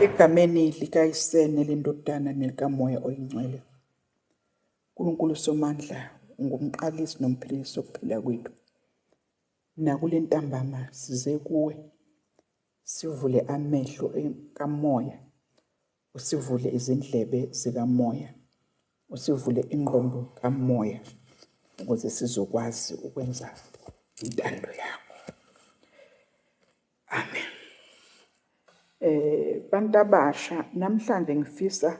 Egameni likayisene lendodana nelikamoya oyingcwele. uNkulunkulu Somandla ungumqalisi nomphilisi wokuphila kwethu. Nakule ntambama size kuwe sivule amehlo kamoya, usivule izindlebe zikamoya, usivule ingqondo kamoya ukuze sizokwazi ukwenza intando yakho. Amen. Bantu abasha, namhlanje ngifisa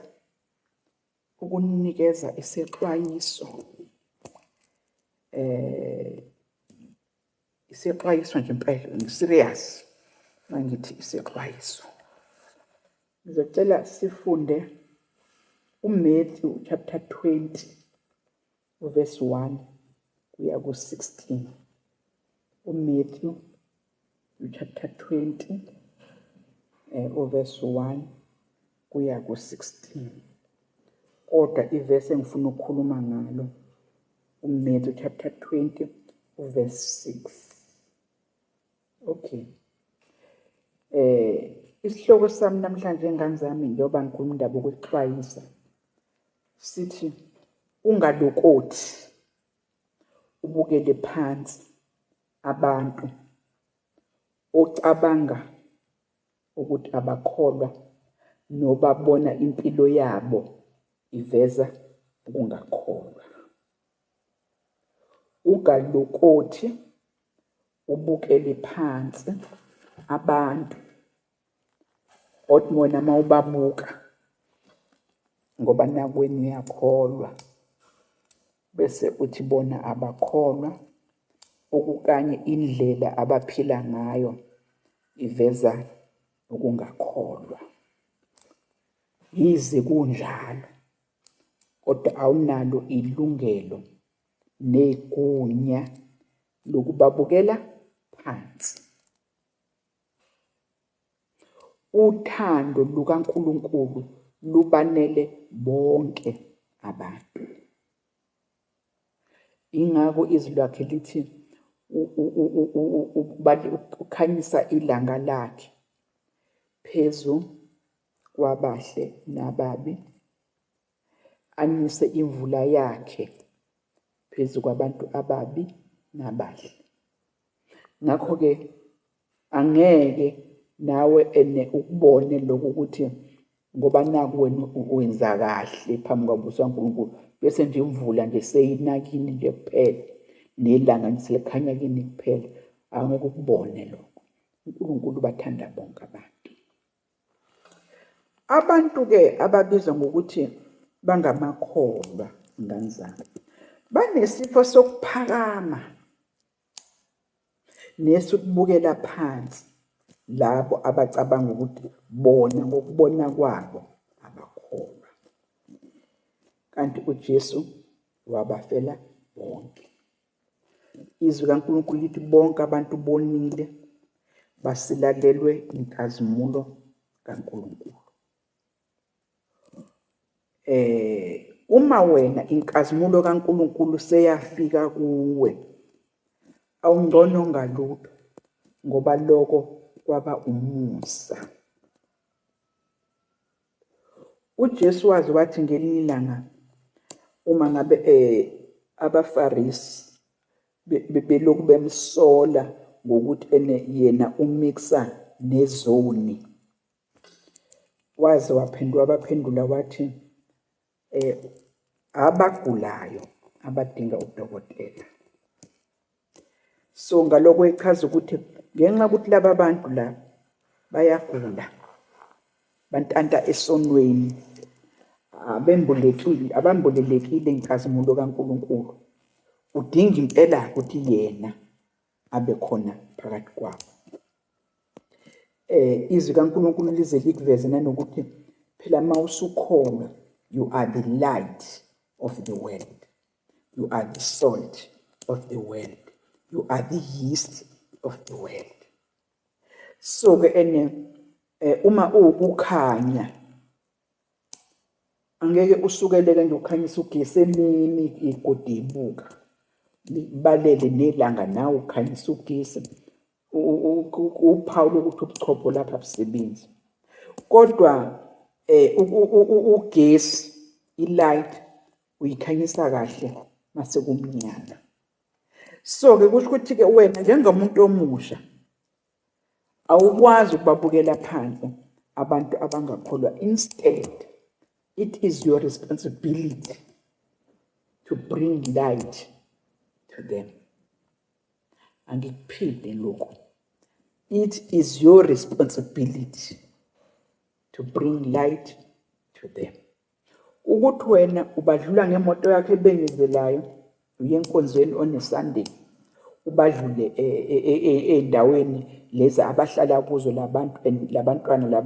ukunikeza isexwayiso. Isexwayiso nje impela, ngiserious mangithi isexwayiso. Ngizocela sifunde uMatthew chapter 20 verse 1 kuya ku-16. uMatthew chapter 20 verse 1 kuya ku-16. Kodwa ivesi engifuna ukukhuluma ngalo uMatthew chapter 20 verse 6. Okay. Isihloko sami namhlanje ngane zami njengoba ngikhuluma indaba yokuxwayisa sithi ungalokothi ubukele phansi abantu ocabanga ukuthi abakholwa nobabona impilo yabo iveza ukungakholwa. Ungalokothi ubukele phansi abantu othi wena mawubabuka ngoba nakweni uyakholwa bese uthi bona abakholwa, okukanye indlela abaphila ngayo iveza ukungakholwa. Yize kunjalo kodwa awunalo ilungelo negunya lokubabukela phansi. Uthando lukaNkulunkulu lubanele bonke abantu. Ingakho izwi lakhe lithi ukhanyisa ilanga lakhe phezu kwabahle nababi, anyuse imvula yakhe phezu kwabantu ababi nabahle. Ngakho-ke angeke nawe ukubone lokhu ukuthi ngoba naku wena wenza kahle phambi kwabuso kaNkulunkulu bese nje imvula nje seyinakini nje kuphela nelanga nje selikhanya kini kuphela. Angeke ukubone lokho. uNkulunkulu bathanda bonke abantu. Abantu-ke ababizwa ngokuthi bangamakholwa, ngane zami, banesifo sokuphakama nesokubukela phansi labo abacabanga ukuthi bona ngokubona kwabo abakholwa. Kanti uJesu wabafela bonke. Izwi kaNkulunkulu lithi bonke abantu bonile basilalelwe inkazimulo kaNkulunkulu. Uma wena inkazimulo kaNkulunkulu seyafika kuwe, awungcono ngalutho ngoba lokho kwaba umusa. uJesu wazi wathi ngelinye ilanga uma ngabe abaFarisi belokhu bemsola ngokuthi yena umixa nezoni, waze wabaphendula wathi abagulayo abadinga udokotela. So ngalokho echaza ukuthi ngenxa ukuthi laba bantu la bayagula, bantanta esonweni, abambulelekile inkazimulo kaNkulunkulu, udinga impela ukuthi yena abe khona phakathi kwabo. Izwi kaNkulunkulu lize likuveze nanokuthi phela mawusukholwa, you are the light of the world, you are the salt of the world, you are the yeast of the world. So-ke uma ukukhanya angeke usukeleke nje ukhanyisa ugesi emini igodi ibuka balele nelanga nawe ukhanyisa ugesi. Uphawu lokuthi ubuchopho lapha busebenzi. kodwa ugesi ilight uyikhanyisa kahle mase kumnyama. So-ke kusho ukuthi-ke wena njengomuntu omusha awukwazi ukubabukela phansi abantu abangakholwa. Instead, it is your responsibility to bring light to them. Angikuphinde lokho. It is your responsibility to bring light to them. Ukuthi wena ubadlula ngemoto yakho ebengezelayo uye enkonzweni on Sunday, ubadlule endaweni lezi abahlala kuzo labantwana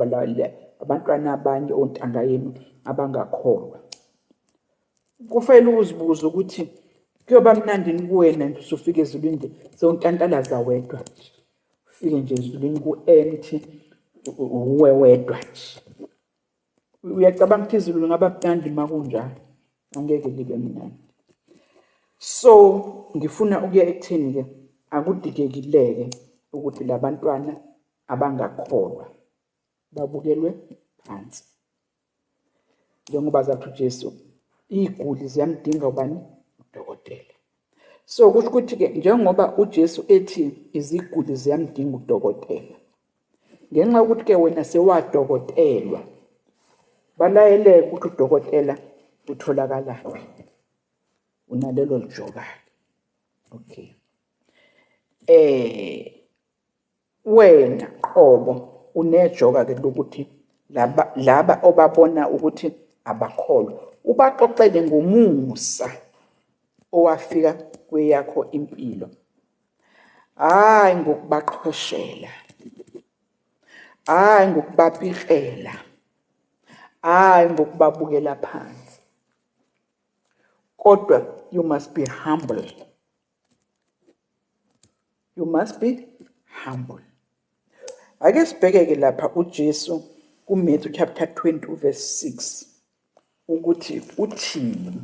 abantwana abanye ontanga yenu abangakholwa. Kufanele uzibuze ukuthi kuyoba mnandi kuwena nje usufika ezulwini sewuntantalaza wedwa. Ufike nje ezulwini ku-empty uwe wedwa nje. Uyacabanga ukuthi izulu ngaba mnandi makunjalo? Angeke libe mnandi. So ngifuna ukuya ekutheni-ke akudikekileke ukuthi labantwana abangakholwa babukelwe phansi. Njengoba zathi uJesu, iziguli ziyamdinga ubani? Udokotela. So kusho ukuthi-ke njengoba uJesu ethi iziguli ziyamdinga udokotela, ngenxa yokuthi-ke wena sewadokotelwa, balayeleke ukuthi udokotela utholakalaphi. Unalelo lijoka. Okay. Wena qobo unejoka-ke lokuthi laba obabona ukuthi abakholwa ubaxoxele ngomusa owafika kweyakho impilo. Hayi ngokubaqhoshela, hayi ngokubapikela, hayi ngokubabukela phansi. Kodwa you must be humble. You must be humble. Ake sibheke-ke lapha uJesu kuMatthew chapter 20 verse 6 ukuthi uthini.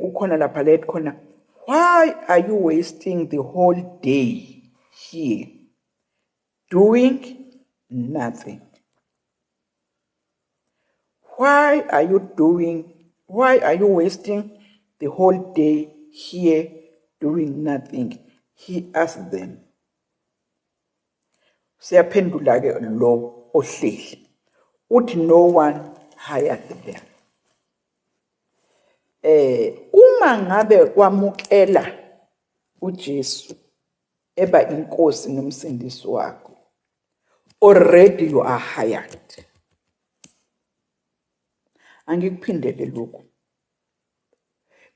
Kukhona lapha lethi khona, why are you wasting the whole day here doing nothing? Why are you wasting the whole day here doing nothing? He asked them. Siyaphendula-ke lo ohleli uthi no one hired them. Uma ngabe kwamukela uJesu eba inkosi nomsindisi wakho, already you are hired. Angikuphindele lokho.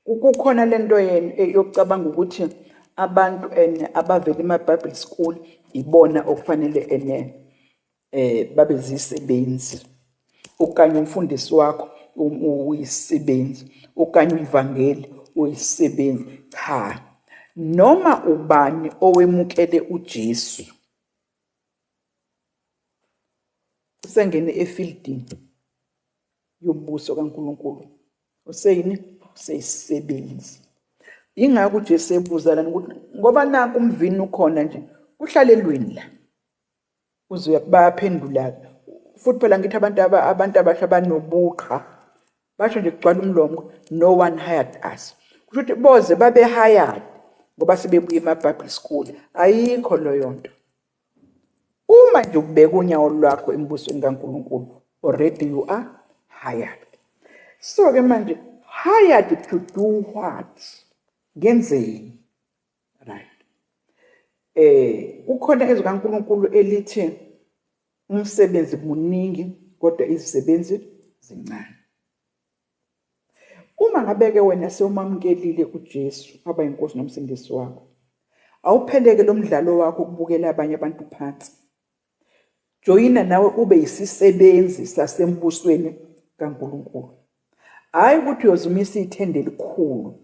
Kukhona lento yokucabanga ukuthi abantu abavela ema-Bible school ibona okufanele babe zisebenzi, okanye umfundisi wakho uyisebenzi, okanye uvangeli uyisebenzi. Cha, noma ubani owemukele uJesu usengene efieldini yobuso kaNkulunkulu, useyini? Useyisebenzi. Ingakho uJesu ebuza lana ukuthi ngoba naku umvini ukhona nje uhlale elweni la. Uze bayaphendula. Futhi phela ngithi abantu abasha banobuqa basho nje kugcwala umlomo, no one hired us. Kusho ukuthi boze babe hired ngoba sebebuye ema-Bible school. Ayikho leyo nto. Uma nje ubeka unyawo lwakho embusweni kaNkulunkulu, already you are hired. So-ke manje hired to do what? Ngenzeni? Right. Ukhona ezwi kaNkulunkulu elithi umsebenzi muningi kodwa izisebenzi zincane. Uma ngabeke wena sewumamukelile uJesu aba inkosi nomsindisi wakho, awupheleke lo mdlalo wakho ukubukela abanye abantu phansi. Joyina nawe ube yisisebenzi sasembusweni kaNkulunkulu. Hayi ukuthi uyozumisa ithende elikhulu,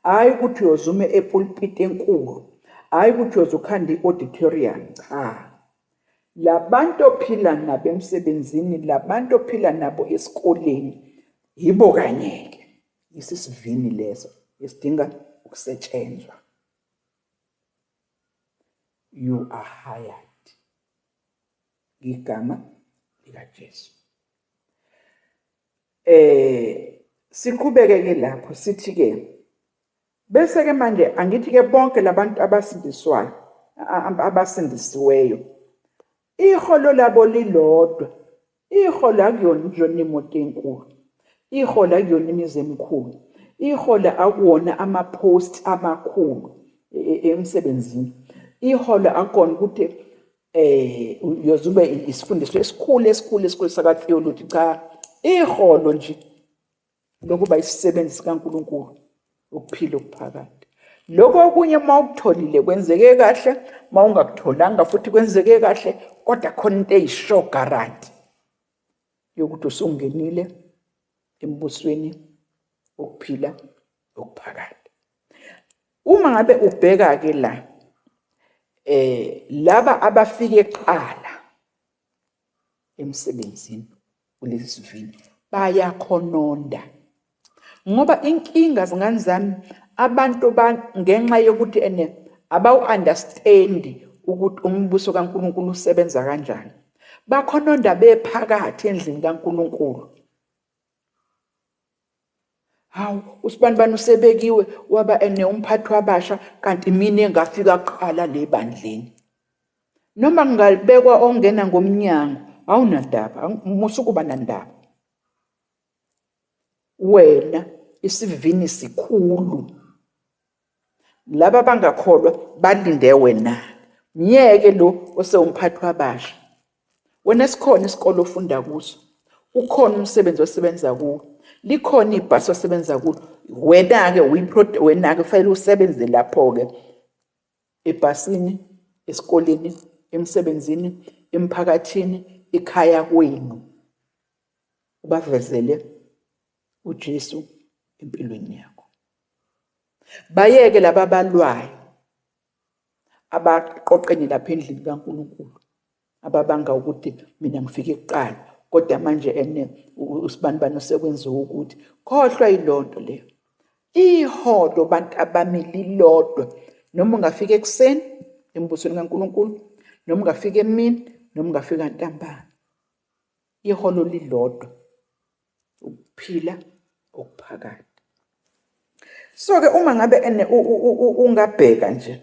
hayi ukuthi uyozume epulpit enkulu, hayi ukuthi uyozukhanda i-auditorium. Cha, labantu ophila nabo emsebenzini, labantu ophila nabo esikoleni, yibo kanye-ke isisivini leso esidinga ukusetshenzwa. You are hired. ngigama likaJesu. Siqhubeke ke lapho sithi ke bese ke manje angithi ke bonke labantu abasindiswayo abasindisiweyo iholo labo lilodwa. Iholo akuyona njona imoto enkulu, iholo akuyona imizi emikhulu, iholo akuwona ama-post amakhulu emsebenzini, iholo akona ukuthi yozube isifundiso esikhulu saka-theology. Cha, iholo nje lokuba isisebenzi sikaNkulunkulu ukuphila okuphakade. Lokho okunye uma ukutholile kwenzeke kahle, uma ungakutholanga futhi kwenzeke kahle, kodwa khona into eyisho guarantee yokuthi usungenile embusweni wokuphila okuphakade. Uma ngabe ubheka-ke la laba abafike kuqala emsebenzini kulesi sivini bayakhononda, ngoba inkinga zingane zami abantu ngenxa yokuthi abawu-understand ukuthi umbuso kaNkulunkulu usebenza kanjani, bakhononda bephakathi endlini kaNkulunkulu. Hawu, usibanibani usebekiwe waba umphathi wabasha, kanti mina engafika kuqala le bandleni. Noma kungalibekwa ongena ngomnyango, awunandaba, musukuba nandaba. Wena isivini sikhulu, laba bangakholwa balinde wena. Myeke lo osewumphathi wabasha. Wena sikhona isikole ofunda kuso, ukhona umsebenzi osebenza kuwo, likhona ibhasi osebenza kulo. Wena-ke wena-ke fanele usebenze lapho-ke ebhasini, esikoleni, emsebenzini, emphakathini, ekhaya kwenu, ubavezele uJesu empilweni yakho. Bayeke laba balwayo abaqoqene lapha endlini kaNkulunkulu, ababanga ukuthi mina ngifike kuqala, kodwa manje usibanibani osekwenziwa ukuthi. Khohlwa yilonto leyo. Iholo bantu abamile lilodwa, noma ungafika ekuseni embusweni kaNkulunkulu, noma ungafika emini, noma ungafika ntambama. Iholo lilodwa, ukuphila okuphakade. So-ke uma ngabe ungabheka nje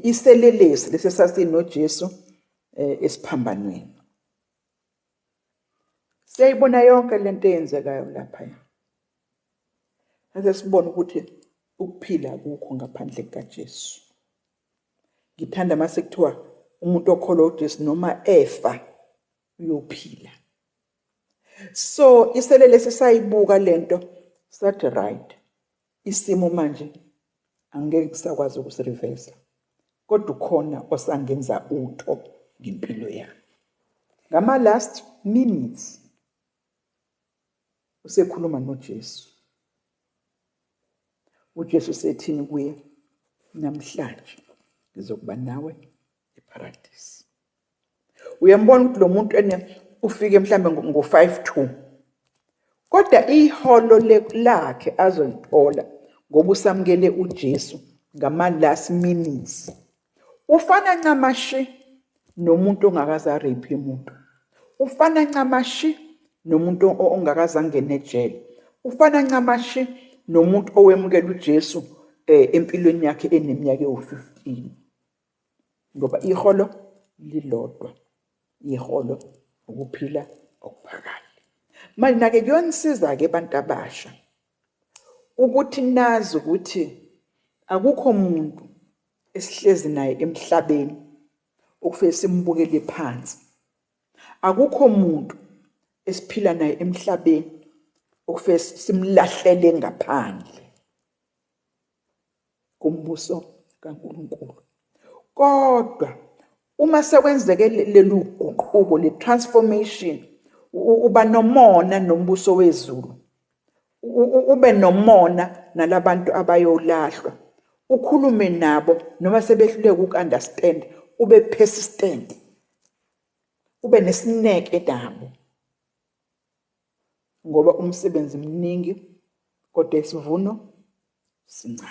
iselelesi lesi sasinoJesu esiphambanweni, siyayibona yonke lento eyenzekayo laphaya. Ase sibone ukuthi ukuphila akukho ngaphandle kukaJesu. Ngithanda mase kuthiwa umuntu okholwa uJesu noma efa uyophila. So iselelesi sayibuka lento sathi right, isimo manje angeke kusakwazi ukusirivesa, kodwa ukhona osangenza utho ngempilo yami. Ngama last minutes usekhuluma noJesu. uJesu sethini kuye, namhlanje ngizokuba nawe eparadise. Uyambona ukuthi lo muntu ufike mhlambe ngo-5:02, kodwa iholo lakhe azolithola ngoba usamukele uJesu ngama last minutes. Ufana ncamashi nomuntu ongakaze arephe umuntu, ufana ncamashi nomuntu ongakaze angene ejele, ufana ncamashi nomuntu owemukela uJesu empilweni yakhe eneminyaka ewu-15, ngoba iholo lilodwa, iholo ukuphila okuphakade. Manje nake kuyonisiza-ke abantu abasha ukuthi nazi ukuthi akukho muntu esihlezi naye emhlabeni okufike simbukele phansi, akukho muntu esiphila naye emhlabeni okufike simlahlele ngaphandle kumbuso kaNkulunkulu. Kodwa uma sekwenzeke lelu guquko, le transformation, uba nomona nombuso wezulu, ube nomona nalabantu abayolahlwa, ukhulume nabo noma sebehluleka uku-understand, ube persistent, ube nesineke nabo, ngoba umsebenzi mningi kodwa isivuno sincane.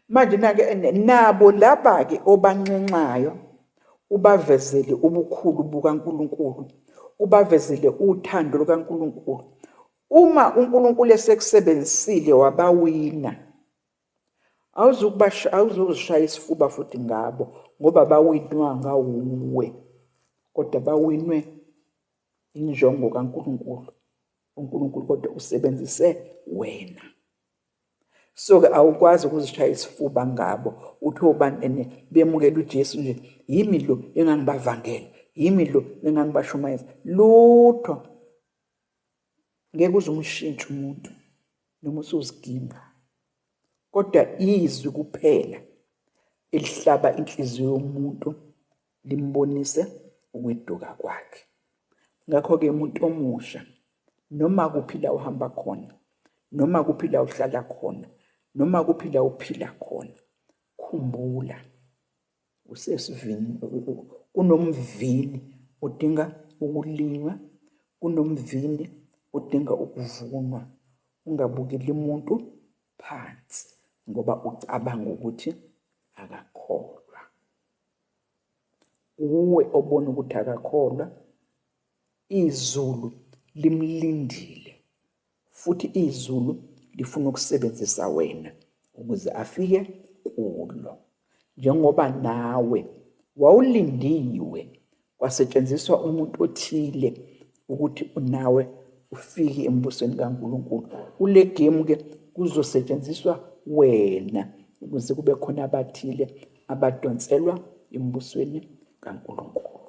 Manje nake nabo laba-ke obanxenxayo ubavezele ubukhulu bukaNkulunkulu, ubavezele uthando lukaNkulunkulu. Uma uNkulunkulu esekusebenzisile wabawina, awuzuzishaya isifuba futhi ngabo ngoba bawinwa ngawuwe, kodwa bawinwe injongo kaNkulunkulu. uNkulunkulu kodwa usebenzise wena. So-ke awukwazi ukuzishaya isifuba ngabo uthi obani bemukela uJesu nje, yimi lo engangibavangela, yimi lo engangibashumayeza. Lutho ngeke uze umshintshe umuntu noma usuziginqa, kodwa izwi kuphela elihlaba inhliziyo yomuntu limbonise ukweduka kwakhe. Ngakho-ke umuntu omusha, noma kuphi la uhamba khona, noma kuphi la uhlala khona, noma kuphi la uphila khona, khumbula usesivini. Kunomvini udinga ukulinywa, kunomvini udinga ukuvunwa. Ungabukeli umuntu phansi ngoba ucabanga ukuthi akakholwa. Uwe obona ukuthi akakholwa, izulu limlindile, futhi izulu lifuna ukusebenzisa wena ukuze afike kulo. Njengoba nawe wawulindiwe, kwasetshenziswa umuntu othile ukuthi nawe ufike embusweni kaNkulunkulu. Kule game-ke kuzosetshenziswa wena ukuze kube khona abathile abadonselwa embusweni kaNkulunkulu.